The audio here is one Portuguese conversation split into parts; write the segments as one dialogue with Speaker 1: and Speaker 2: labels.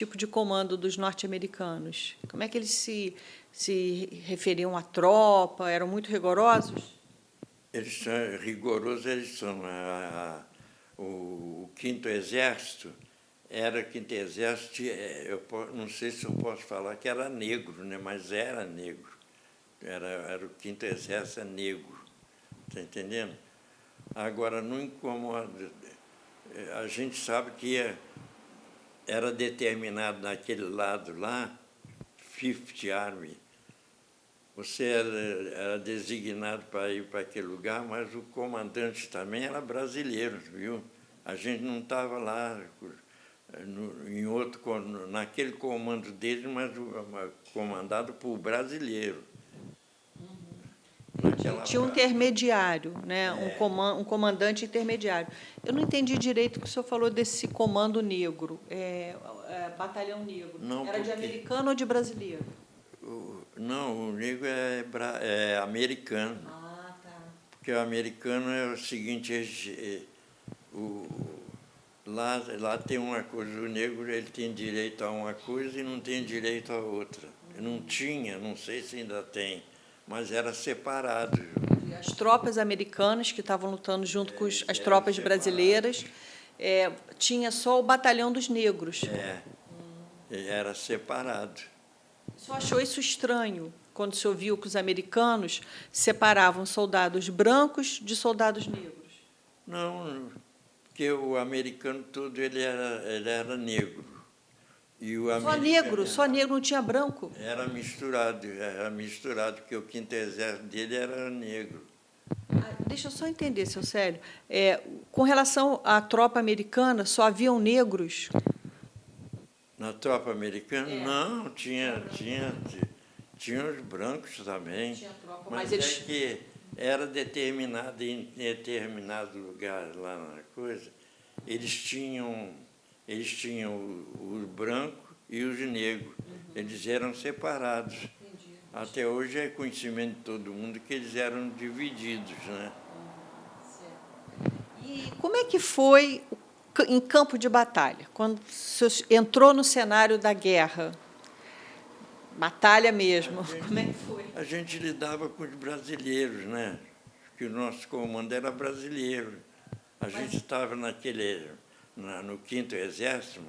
Speaker 1: tipo de comando dos norte-americanos? Como é que eles se referiam à tropa? Eram muito rigorosos?
Speaker 2: Eles são rigorosos, eles são. O Quinto Exército era Quinto Exército, não sei se eu posso falar que era negro, né? Mas era negro. Era o Quinto Exército negro, está entendendo? Agora, não incomoda. A gente sabe que era determinado naquele lado lá, Fifth Army. Você era designado para ir para aquele lugar, mas o comandante também era brasileiro, viu? A gente não estava lá naquele comando dele, mas comandado por brasileiro.
Speaker 1: Tinha um intermediário, né? Um comandante intermediário. Eu não entendi direito o que o senhor falou desse comando negro, batalhão negro.
Speaker 2: Não,
Speaker 1: era de americano ou de brasileiro?
Speaker 2: Não, o negro é americano.
Speaker 1: Ah, tá.
Speaker 2: Porque o americano é o seguinte, lá tem uma coisa, o negro ele tem direito a uma coisa e não tem direito a outra. Não tinha, não sei se ainda tem, mas era separado.
Speaker 1: As tropas americanas que estavam lutando junto com as tropas brasileiras, tinha só o batalhão dos negros.
Speaker 2: Era separado.
Speaker 1: O senhor achou isso estranho, quando o senhor viu que os americanos separavam soldados brancos de soldados negros?
Speaker 2: Não, porque o americano todo ele era negro. E o
Speaker 1: Só negro, não tinha branco?
Speaker 2: Era misturado, porque o Quinto Exército dele era negro.
Speaker 1: Deixa eu só entender, seu Célio. Com relação à tropa americana, só haviam negros?
Speaker 2: Na tropa americana? Não, tinha os brancos também.
Speaker 1: Tinha tropa,
Speaker 2: mas
Speaker 1: eles...
Speaker 2: que era determinado em determinado lugar lá na coisa, eles tinham os brancos e os negros. Eles eram separados.
Speaker 1: Entendi.
Speaker 2: Até hoje é conhecimento de todo mundo que eles eram divididos, né?
Speaker 1: Certo. E como é que foi em campo de batalha, quando o senhor entrou no cenário da guerra? Batalha mesmo. Como é que foi?
Speaker 2: A gente lidava com os brasileiros, né? Que o nosso comando era brasileiro. A gente estava no Quinto Exército,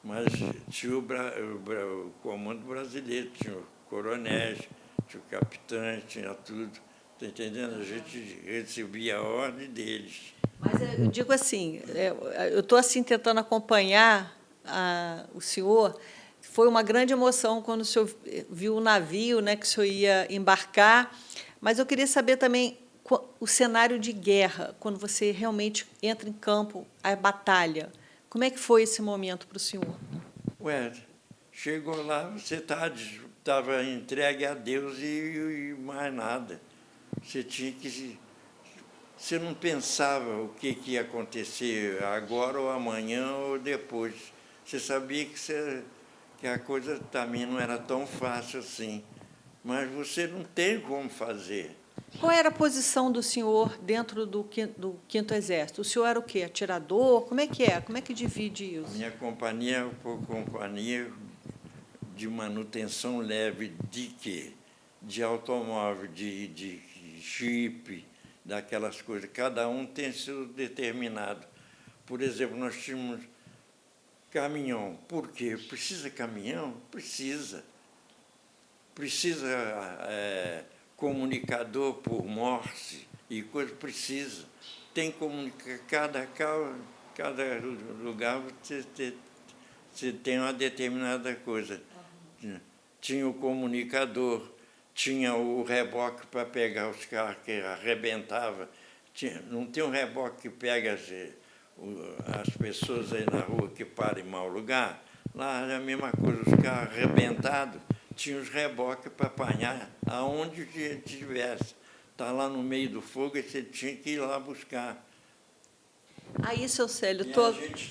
Speaker 2: mas tinha o comando brasileiro, tinha o coronéis, tinha o capitão, tinha tudo. Está entendendo? A gente recebia a ordem deles.
Speaker 1: Mas eu digo assim, eu estou assim tentando acompanhar o senhor. Foi uma grande emoção quando o senhor viu o navio, né, que o senhor ia embarcar. Mas eu queria saber também o cenário de guerra, quando você realmente entra em campo, a batalha. Como é que foi esse momento para o senhor?
Speaker 2: Chegou lá, você estava entregue a Deus e mais nada. Você não pensava o que ia acontecer agora ou amanhã ou depois. Você sabia que a coisa também não era tão fácil assim. Mas você não tem como fazer.
Speaker 1: Qual era a posição do senhor dentro do Quinto Exército? O senhor era o quê? Atirador? Como é que é? Como é que divide isso?
Speaker 2: A minha companhia foi companhia de manutenção leve de quê? De automóvel, de jipe, daquelas coisas. Cada um tem seu determinado. Por exemplo, nós tínhamos caminhão. Por quê? Precisa caminhão? Precisa. Precisa comunicador por Morse e coisa, precisa. Tem cada lugar você tem uma determinada coisa. Tinha o comunicador, tinha o reboque para pegar os carros que arrebentavam. Não tem um reboque que pega as pessoas aí na rua que param em mau lugar? Lá é a mesma coisa, os carros arrebentados, tinha os reboques para apanhar aonde estivesse. Está lá no meio do fogo e você tinha que ir lá buscar.
Speaker 1: Aí, seu Célio...
Speaker 2: A gente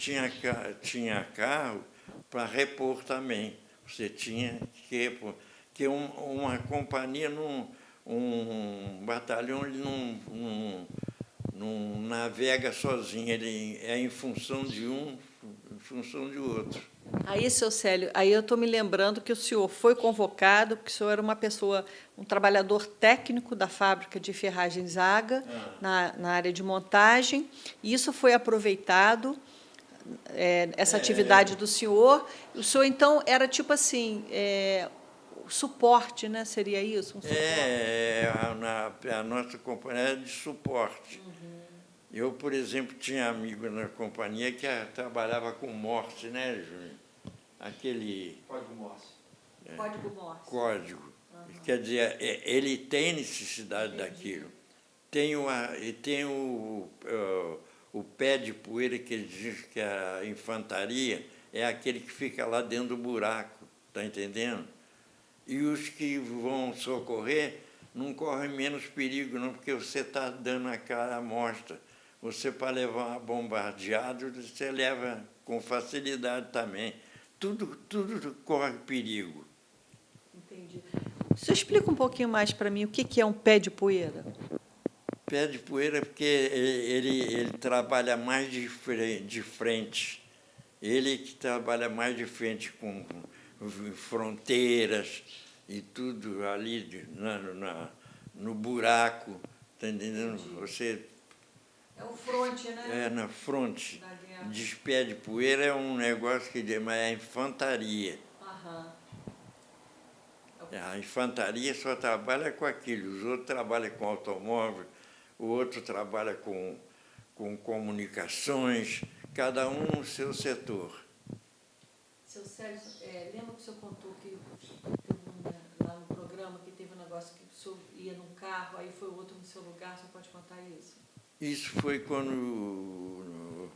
Speaker 2: tinha carro para repor também. Você tinha que repor. Porque uma companhia, um batalhão, ele não navega sozinho, ele é em função de um, em função de outro.
Speaker 1: Aí, seu Célio, aí eu estou me lembrando que o senhor foi convocado, porque o senhor era uma pessoa, um trabalhador técnico da fábrica de ferragens Zaga, na área de montagem, e isso foi aproveitado, essa atividade do senhor. O senhor, então, era tipo assim, suporte, né? Seria isso? Um suporte?
Speaker 2: A nossa companhia era de suporte. Eu, por exemplo, tinha amigo na companhia que trabalhava com Morse, né, Júnior? Aquele
Speaker 3: Código Morse.
Speaker 1: Código Morse.
Speaker 2: código. Quer dizer, ele tem necessidade daquilo. Tem o pé de poeira que ele diz que a infantaria é aquele que fica lá dentro do buraco, está entendendo? E os que vão socorrer não correm menos perigo, não, porque você está dando a cara à mostra. Você, para levar uma bombardeada, você leva com facilidade também. Tudo corre perigo.
Speaker 1: Entendi. O senhor explica um pouquinho mais para mim o que é um pé de poeira?
Speaker 2: Pé de poeira porque ele trabalha mais de frente. Ele que trabalha mais de frente com fronteiras e tudo ali no buraco, está entendendo? Você
Speaker 1: É o fronte, né?
Speaker 2: na fronte. De pé de poeira é um negócio que é infantaria.
Speaker 1: Aham.
Speaker 2: A infantaria só trabalha com aquilo, os outros trabalham com automóvel, o outro trabalha com comunicações, cada um no seu setor.
Speaker 1: Seu Célio, lembra que o senhor contou que lá no programa que teve um negócio que o senhor ia num carro, aí foi o outro no seu lugar, o senhor pode contar isso?
Speaker 2: Isso foi quando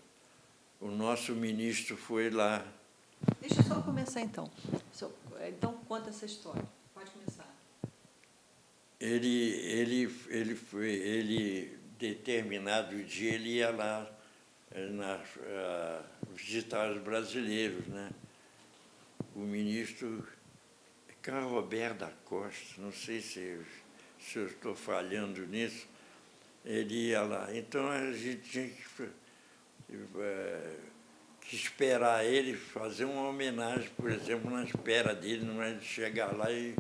Speaker 2: o nosso ministro foi lá.
Speaker 1: Deixa eu só começar, então. Então, conta essa história. Pode começar.
Speaker 2: Ele determinado dia, ele ia lá visitar os brasileiros, né? O ministro Carlos Roberto da Costa, não sei se eu estou falhando nisso, ele ia lá. Então, a gente tinha que esperar ele, fazer uma homenagem, por exemplo, na espera dele, não é de chegar lá e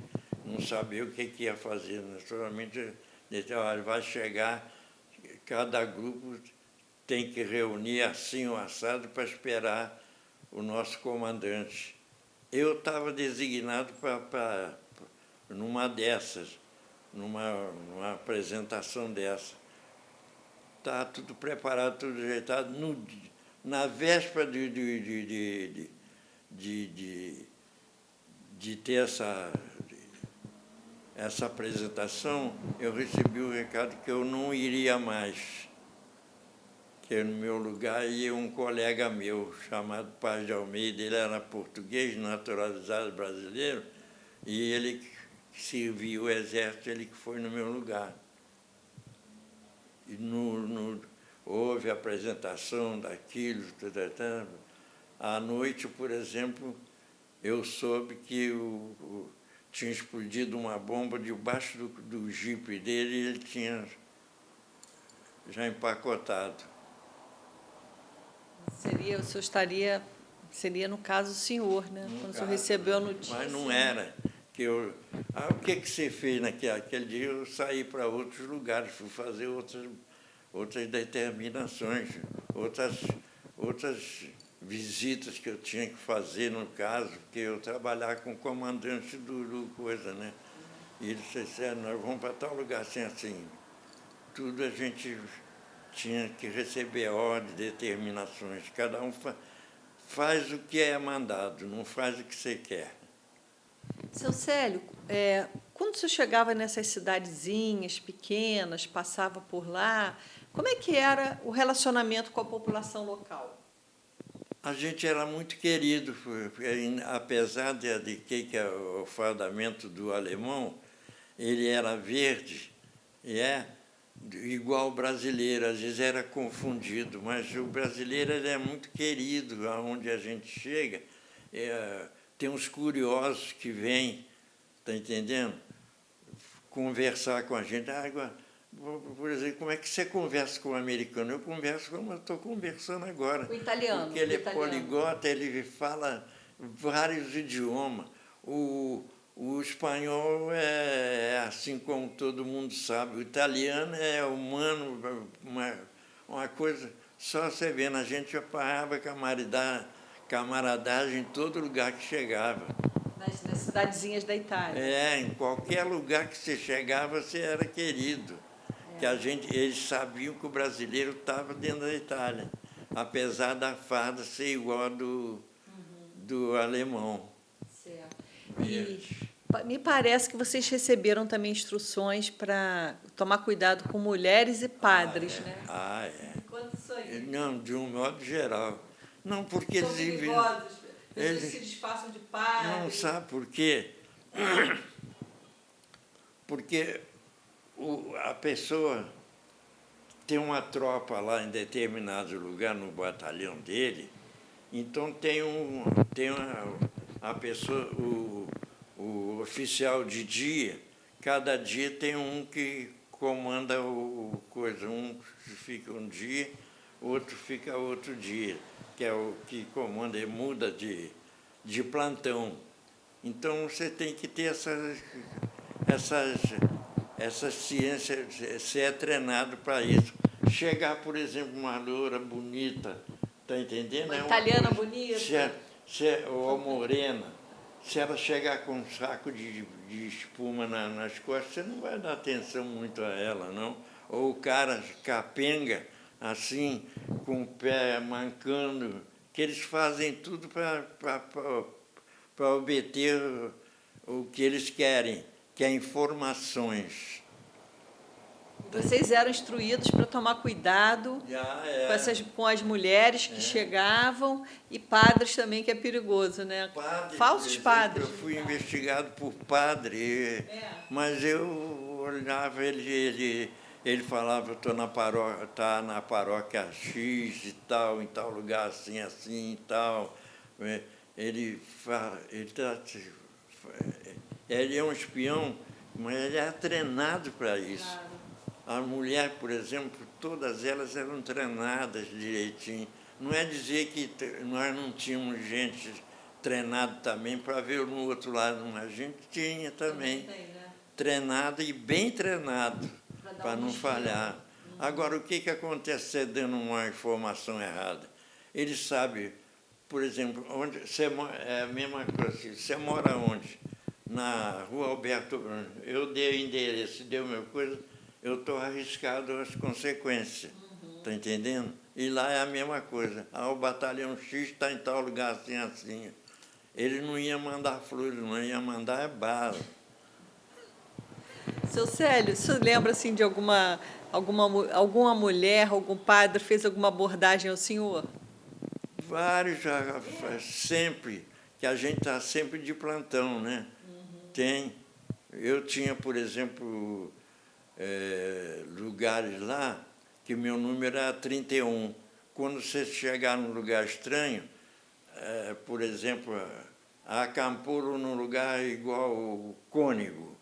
Speaker 2: não saber o que ia fazer. Naturalmente, ele vai chegar, cada grupo tem que reunir assim o assado para esperar o nosso comandante. Eu estava designado para numa dessas, numa apresentação dessa. Está tudo preparado, tudo ajeitado. Na véspera de ter essa apresentação, eu recebi o recado que eu não iria mais, que no meu lugar ia um colega meu, chamado Paz de Almeida. Ele era português, naturalizado brasileiro, e ele que serviu o exército, ele que foi no meu lugar. E houve a apresentação daquilo, tudo. À noite, por exemplo, eu soube que tinha explodido uma bomba debaixo do jipe dele e ele tinha já empacotado.
Speaker 1: O senhor seria, no caso, o senhor, né? Quando o senhor recebeu a notícia.
Speaker 2: Mas não era. O que você fez naquele dia? Eu saí para outros lugares, fui fazer outras determinações, outras visitas que eu tinha que fazer, no caso, porque eu trabalhava com o comandante do coisa, né? E ele disse, nós vamos para tal lugar assim. Tudo a gente tinha que receber ordens, determinações. Cada um faz o que é mandado, não faz o que você quer.
Speaker 1: Seu Célio, quando o senhor chegava nessas cidadezinhas pequenas, passava por lá, como é que era o relacionamento com a população local?
Speaker 2: A gente era muito querido, apesar de que o fardamento do alemão, ele era verde, igual o brasileiro, às vezes era confundido, mas o brasileiro ele é muito querido, aonde a gente chega. Tem uns curiosos que vêm, está entendendo? Conversar com a gente. Por exemplo, como é que você conversa com o americano? Eu converso como eu estou conversando agora.
Speaker 1: O italiano.
Speaker 2: Porque ele é poliglota, ele fala vários idiomas. O espanhol é assim como todo mundo sabe. O italiano é humano, uma coisa... Só você vendo, a gente apanhava camaradagem em todo lugar que chegava.
Speaker 1: Nas cidadezinhas da Itália.
Speaker 2: Em qualquer lugar que você chegava, você era querido. Que eles sabiam que o brasileiro estava dentro da Itália, apesar da farda ser igual a do alemão.
Speaker 1: Certo. E me parece que vocês receberam também instruções para tomar cuidado com mulheres e padres, né?
Speaker 2: É.
Speaker 1: Quanto isso aí?
Speaker 2: Não, de um modo geral. Não, porque
Speaker 1: São perigosos, eles se disfarçam de padres.
Speaker 2: Não, sabe por quê? Porque a pessoa tem uma tropa lá em determinado lugar, no batalhão dele, então a pessoa, o oficial de dia, cada dia tem um que comanda o coisa, um fica um dia, outro fica outro dia, que é o que comanda e muda de plantão. Então você tem que ter essa ciência, você é treinado para isso. Chegar, por exemplo, uma loura bonita, está entendendo?
Speaker 1: Uma italiana bonita.
Speaker 2: Ou morena, se ela chegar com um saco de espuma nas costas, você não vai dar atenção muito a ela, não. Ou o cara capenga, assim, com o pé mancando, que eles fazem tudo para obter o que eles querem, que é informações.
Speaker 1: Vocês eram instruídos para tomar cuidado com as mulheres que chegavam e padres também, que é perigoso, né? Falsos padres.
Speaker 2: Eu fui investigado por padre, mas eu olhava ele falava, estou na paróquia X e tal, em tal lugar assim e tal. Ele é um espião, mas ele é treinado para isso. Claro. A mulher, por exemplo, todas elas eram treinadas direitinho. Não é dizer que nós não tínhamos gente treinada também para ver no outro lado, mas a gente tinha também. Treinado e bem treinado, para não falhar. Agora, o que acontece você dando uma informação errada? Ele sabe, por exemplo, onde você é a mesma coisa. Você mora onde? Na Rua Alberto Bruno. Eu dei o endereço, deu meu coisa, eu estou arriscado às consequências. Está entendendo? E lá é a mesma coisa. O batalhão X está em tal lugar assim. Ele não ia mandar flores, não ia mandar bala.
Speaker 1: Seu Célio, o senhor lembra assim, de alguma mulher, algum padre fez alguma abordagem ao senhor?
Speaker 2: Vários, sempre, que a gente está sempre de plantão, né? Tem. Eu tinha, por exemplo, lugares lá que meu número era 31. Quando você chegar num lugar estranho, por exemplo, acampou num lugar igual o Cônego.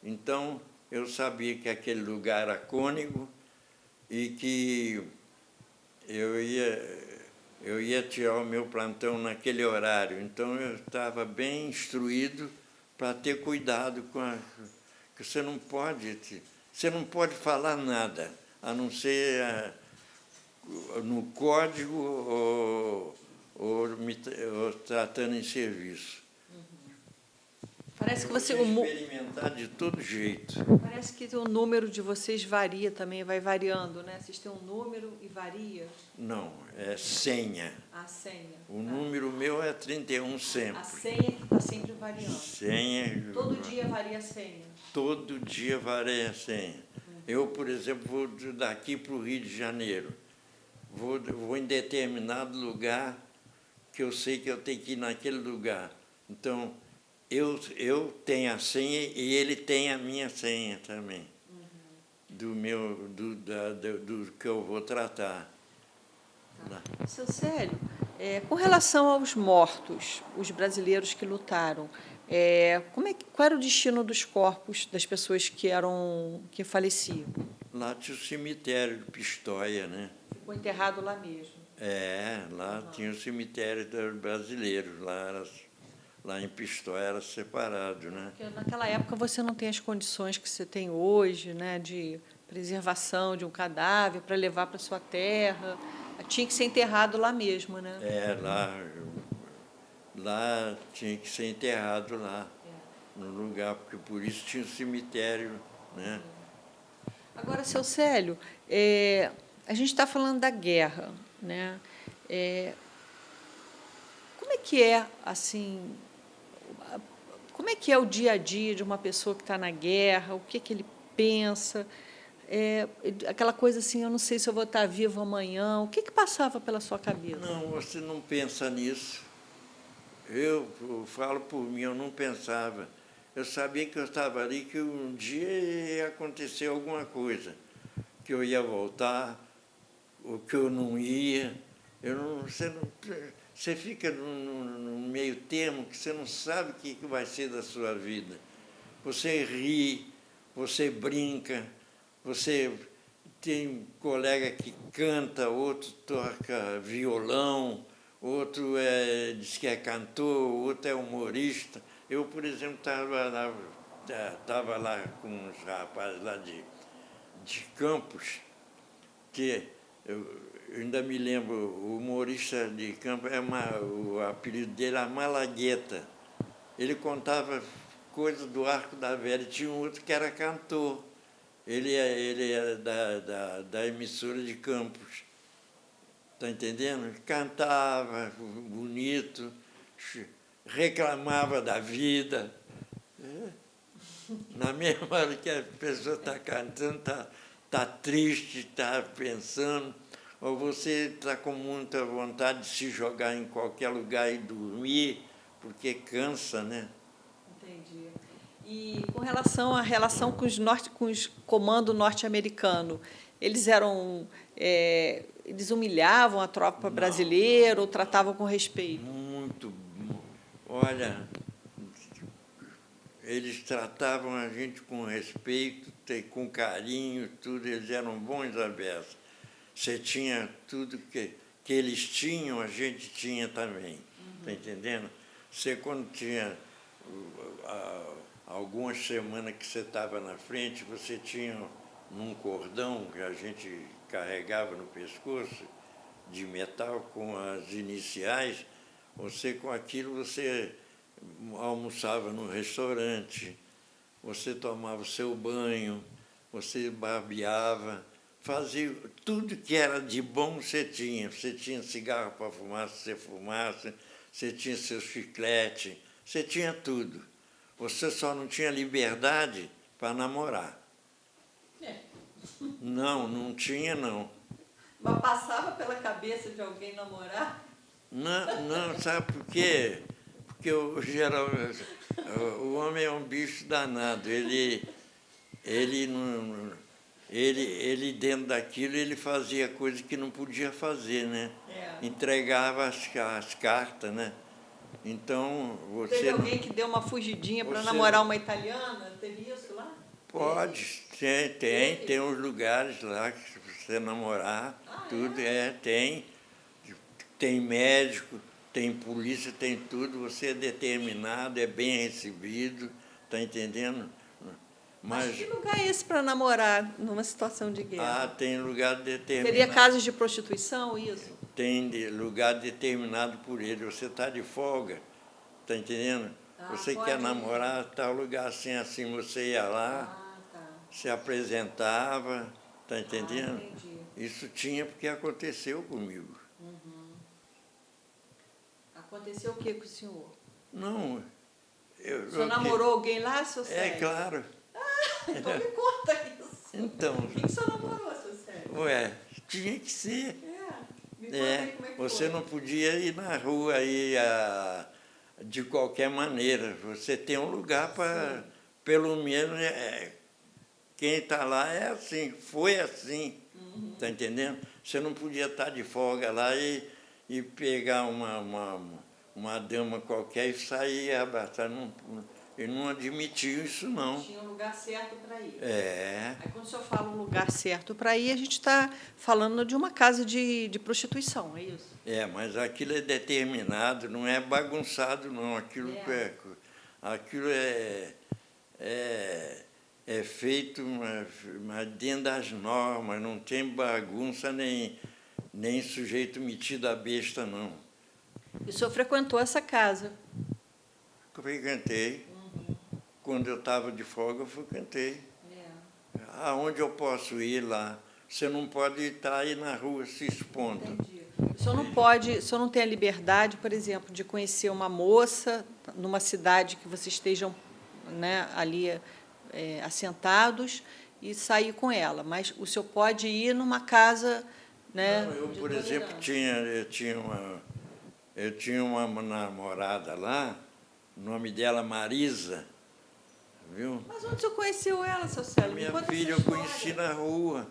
Speaker 2: Então, eu sabia que aquele lugar era Cônego e que eu ia tirar o meu plantão naquele horário. Então, eu estava bem instruído para ter cuidado que você não pode falar nada, a não ser no código ou tratando em serviço.
Speaker 1: Parece que você
Speaker 2: experimentar de todo jeito.
Speaker 1: Parece que o número de vocês varia também, vai variando, né? Vocês têm um número e varia?
Speaker 2: Não, é senha.
Speaker 1: A senha.
Speaker 2: O número meu é 31 sempre.
Speaker 1: A senha que está sempre variando.
Speaker 2: Senha.
Speaker 1: Todo dia varia a senha.
Speaker 2: Todo dia varia a senha. Eu, por exemplo, vou daqui para o Rio de Janeiro. Vou em determinado lugar que eu sei que eu tenho que ir naquele lugar. Então, eu tenho a senha e ele tem a minha senha também, do que eu vou tratar.
Speaker 1: Tá. Seu Célio, com relação aos mortos, os brasileiros que lutaram, qual era o destino dos corpos das pessoas que faleciam?
Speaker 2: Lá tinha o cemitério de Pistoia, né?
Speaker 1: Ficou enterrado lá mesmo.
Speaker 2: Lá tinha o cemitério dos brasileiros, lá em Pistoia era separado, né?
Speaker 1: Porque naquela época você não tem as condições que você tem hoje, né, de preservação de um cadáver para levar para sua terra. Tinha que ser enterrado lá mesmo, né?
Speaker 2: Lá tinha que ser enterrado lá, no lugar, porque por isso tinha o cemitério, né?
Speaker 1: Agora, seu Célio, a gente está falando da guerra, né? Como é que é, assim, como é que é o dia a dia de uma pessoa que está na guerra? O que ele pensa? Aquela coisa assim, eu não sei se eu vou estar vivo amanhã. O que passava pela sua cabeça?
Speaker 2: Não, você não pensa nisso. Eu falo por mim, eu não pensava. Eu sabia que eu estava ali, que um dia ia acontecer alguma coisa, que eu ia voltar, ou que eu não ia. Você fica num meio termo que você não sabe o que vai ser da sua vida. Você ri, você brinca, você tem um colega que canta, outro toca violão, outro diz que é cantor, outro é humorista. Eu, por exemplo, estava lá com uns rapazes lá de Campos, que eu ainda me lembro, o humorista de Campos, o apelido dele era Malagueta. Ele contava coisas do Arco da Velha. Tinha um outro que era cantor. Ele é da emissora de Campos. Está entendendo? Cantava bonito, reclamava da vida. Na mesma hora que a pessoa está cantando, está triste, está pensando, ou você está com muita vontade de se jogar em qualquer lugar e dormir, porque cansa, né?
Speaker 1: Entendi. E com relação à relação com os comando norte-americano, eles eram eles humilhavam a tropa brasileira ou tratavam com respeito?
Speaker 2: Muito. Olha, eles tratavam a gente com respeito, com carinho, tudo. Eles eram bons à beça. Você tinha tudo que eles tinham, a gente tinha também. Está entendendo? Você, quando tinha algumas semanas que você estava na frente, você tinha num cordão que a gente carregava no pescoço, de metal, com as iniciais, com aquilo você almoçava no restaurante, você tomava o seu banho, você barbeava, fazia tudo que era de bom você tinha. Você tinha cigarro para fumar, se você fumasse, você tinha seu chiclete, você tinha tudo. Você só não tinha liberdade para namorar. Não tinha, não.
Speaker 1: Mas passava pela cabeça de alguém namorar?
Speaker 2: Não, sabe por quê? Porque o homem é um bicho danado. Ele dentro daquilo, ele fazia coisas que não podia fazer, né? Entregava as cartas, né? Então,
Speaker 1: Teve alguém que deu uma fugidinha para namorar uma italiana? Teve isso lá?
Speaker 2: Pode, tem uns lugares lá que você namorar, tudo tem médico, tem polícia, tem tudo, você é determinado, é bem recebido, está entendendo?
Speaker 1: Mas que lugar é esse para namorar numa situação de guerra?
Speaker 2: Tem lugar determinado.
Speaker 1: Seria casos de prostituição, isso?
Speaker 2: Tem lugar determinado por ele. Você está de folga, está entendendo? Você quer namorar, tal lugar assim, assim, você ia lá, se apresentava, está entendendo? Isso tinha porque aconteceu comigo.
Speaker 1: Aconteceu o que com o senhor?
Speaker 2: Não.
Speaker 1: O senhor namorou alguém lá, seu Sérgio?
Speaker 2: É claro.
Speaker 1: Então me conta isso.
Speaker 2: Então.
Speaker 1: Quem que o senhor namorou, seu Sérgio?
Speaker 2: Tinha que ser.
Speaker 1: Me conta aí como é que
Speaker 2: você
Speaker 1: foi.
Speaker 2: não podia ir na rua aí, de qualquer maneira. Você tem um lugar para, pelo menos, quem está lá é assim, foi assim. Está entendendo? Você não podia estar de folga lá e pegar uma dama qualquer e sair e abraçar. Ele não admitiu isso, não.
Speaker 1: Tinha um lugar certo para ir.
Speaker 2: É,
Speaker 1: Aí, quando o senhor fala um lugar certo para ir, a gente está falando de uma casa de prostituição, é isso?
Speaker 2: mas aquilo é determinado, não é bagunçado, não. Aquilo é feito mas dentro das normas, não tem bagunça nem sujeito metido a besta, não.
Speaker 1: E o senhor frequentou essa casa?
Speaker 2: Frequentei. Quando eu estava de folga, eu frequentei. Aonde eu posso ir lá? Você não pode estar aí na rua se expondo.
Speaker 1: Entendi. O senhor não pode, o senhor não tem a liberdade, por exemplo, de conhecer uma moça numa cidade que vocês estejam, né, ali assentados e sair com ela, mas o senhor pode ir numa casa, né?
Speaker 2: Não, eu, por exemplo, eu tinha uma namorada lá, o nome dela Marisa, viu?
Speaker 1: Mas onde o senhor conheceu ela, seu Célio? Me
Speaker 2: Minha
Speaker 1: conta
Speaker 2: filha
Speaker 1: essa
Speaker 2: eu conheci
Speaker 1: história.
Speaker 2: na rua.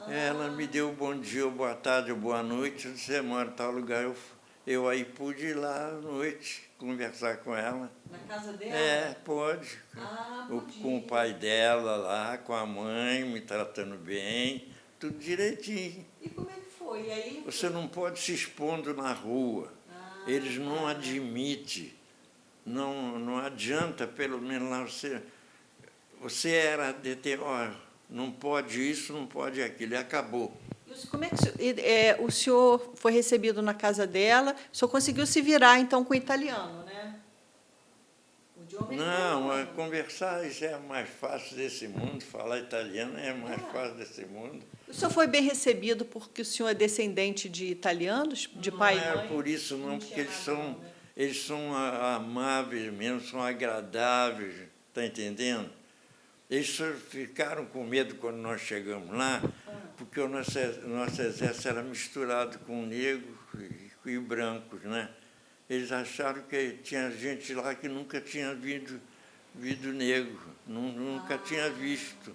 Speaker 2: Ela me deu bom dia, boa tarde, boa noite. Você mora em tal lugar. Eu aí pude ir lá à noite conversar com ela.
Speaker 1: Na casa dela?
Speaker 2: Pode.
Speaker 1: Podia.
Speaker 2: Com o pai dela lá, com a mãe, me tratando bem, tudo direitinho.
Speaker 1: E como é que foi? E aí,
Speaker 2: Você não pode se expondo na rua. Eles não admitem. Não adianta, pelo menos lá, você era não pode isso, não pode aquilo, e acabou.
Speaker 1: como é que o senhor foi recebido na casa dela? O senhor conseguiu se virar, então, com o italiano, né? O idioma
Speaker 2: Não,
Speaker 1: italiano.
Speaker 2: conversar isso é mais fácil desse mundo, falar italiano é mais fácil desse mundo.
Speaker 1: O senhor foi bem recebido porque o senhor é descendente de italianos, de pai e mãe?
Speaker 2: Não é por isso, não, porque eles são amáveis mesmo, são agradáveis, está entendendo? Eles só ficaram com medo quando nós chegamos lá, porque o nosso exército era misturado com negros e brancos, né? Eles acharam que tinha gente lá que nunca tinha visto negro, nunca tinha visto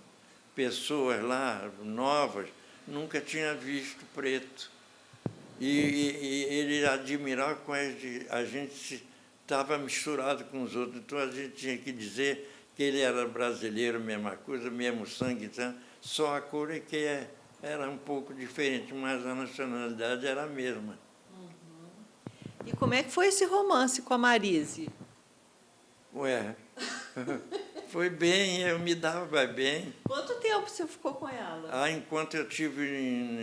Speaker 2: pessoas lá novas, nunca tinha visto preto. E ele admirava como a gente estava misturado com os outros, então a gente tinha que dizer que ele era brasileiro, mesma coisa, mesmo sangue, então, só a cor é que era um pouco diferente, mas a nacionalidade era a mesma.
Speaker 1: E como é que foi esse romance com a Marise?
Speaker 2: Foi bem, eu me dava bem.
Speaker 1: Quanto tempo você ficou com ela?
Speaker 2: Enquanto eu estive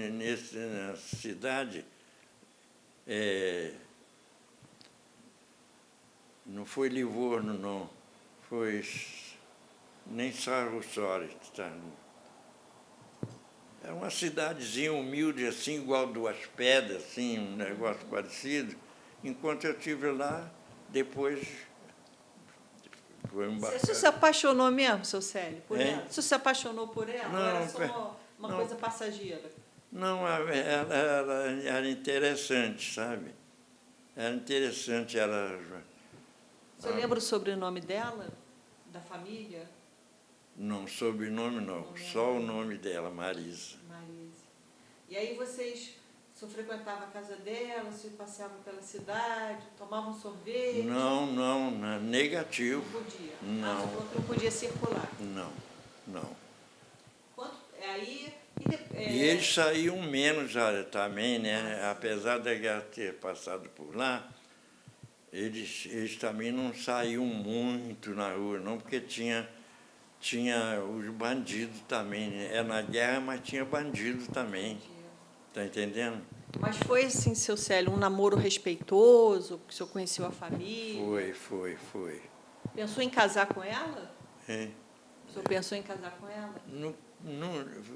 Speaker 2: nessa cidade, não foi Livorno, não. Foi nem Sarrossori. Tá? É uma cidadezinha humilde, assim, igual Duas Pedras, assim, um negócio parecido. Enquanto eu estive lá, depois foi embarcar.
Speaker 1: Você se apaixonou mesmo, seu Célio, por ela? Você se apaixonou por ela?
Speaker 2: Não,
Speaker 1: ou era só uma coisa passageira?
Speaker 2: Não, ela era interessante, sabe? Era interessante.
Speaker 1: Você lembra o sobrenome dela? Da família?
Speaker 2: Não, sobrenome não, só o nome dela, Marisa.
Speaker 1: Marise. E aí o senhor frequentava a casa dela, você passeava pela cidade, tomava um sorvete?
Speaker 2: Não, negativo.
Speaker 1: Não podia?
Speaker 2: Não.
Speaker 1: Não podia circular?
Speaker 2: Não.
Speaker 1: E
Speaker 2: eles saíam menos também, né? Apesar da guerra ter passado por lá, eles também não saíam muito na rua, não, porque tinha os bandidos também, né? É na guerra, mas tinha bandido também. Está entendendo?
Speaker 1: Mas foi assim, seu Célio, um namoro respeitoso, que o senhor conheceu a família?
Speaker 2: Foi.
Speaker 1: Pensou em casar com ela?
Speaker 2: O
Speaker 1: senhor pensou em casar com ela?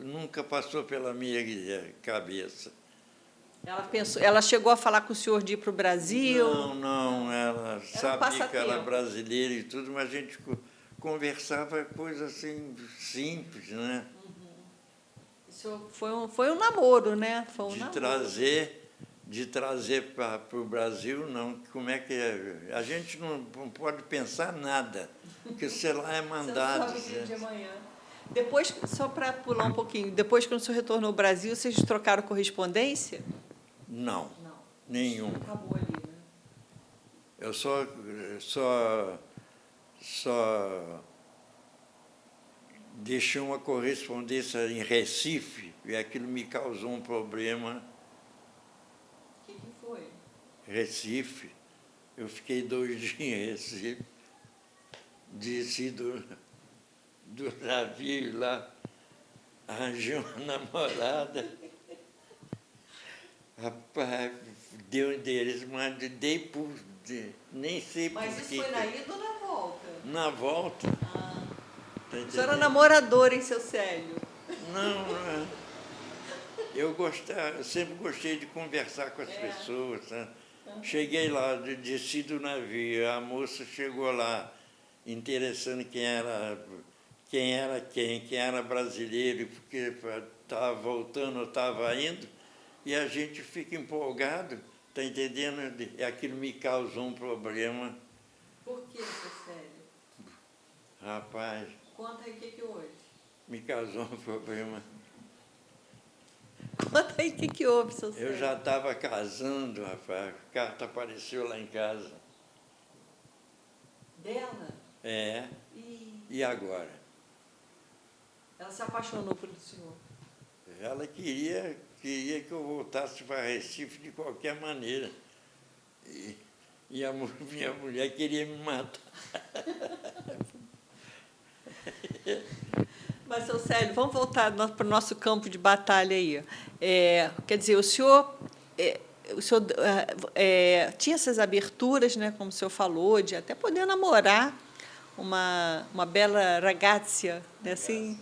Speaker 2: Nunca passou pela minha cabeça.
Speaker 1: Ela chegou a falar com o senhor de ir para o Brasil?
Speaker 2: Não, ela sabia que era brasileira e tudo, mas a gente conversava coisas assim simples, né?
Speaker 1: Isso foi um namoro, né?
Speaker 2: De trazer para o Brasil, não. Como é que é? A gente não pode pensar nada, porque sei lá é mandado.
Speaker 1: Você sabe de amanhã. Depois, só para pular um pouquinho, depois que o senhor retornou ao Brasil, vocês trocaram correspondência?
Speaker 2: Não. Nenhuma.
Speaker 1: Acabou ali, né?
Speaker 2: Eu só deixei uma correspondência em Recife, e aquilo me causou um problema.
Speaker 1: O que foi?
Speaker 2: Recife, eu fiquei 2 dias em Recife, desci do navio lá, arranjei uma namorada. Rapaz, deu endereço, mas dei por... nem sei por quê.
Speaker 1: Mas isso foi na ida ou na volta?
Speaker 2: Na volta.
Speaker 1: Ah.
Speaker 2: Tá
Speaker 1: O senhor era
Speaker 2: entendendo?
Speaker 1: namorador, hein, seu Célio?
Speaker 2: Não, eu sempre gostei de conversar com as pessoas. Né? Cheguei lá, desci do navio, a moça chegou lá, interessando quem era brasileiro, porque estava voltando ou estava indo, e a gente fica empolgado, está entendendo? E aquilo me causou um problema.
Speaker 1: Por que, seu Célio?
Speaker 2: Rapaz,
Speaker 1: Conta aí o que houve.
Speaker 2: me causou um problema.
Speaker 1: Conta aí o que houve, seu Célio.
Speaker 2: Eu já estava casando, rapaz. A carta apareceu lá em casa.
Speaker 1: Dela?
Speaker 2: É.
Speaker 1: E
Speaker 2: E agora?
Speaker 1: ela se apaixonou pelo senhor.
Speaker 2: Ela queria que eu voltasse para Recife de qualquer maneira. E a minha mulher queria me matar.
Speaker 1: Mas, seu Célio, vamos voltar para o nosso campo de batalha aí. Quer dizer, o senhor tinha essas aberturas, né, como o senhor falou, de até poder namorar uma bela ragazza, né, assim?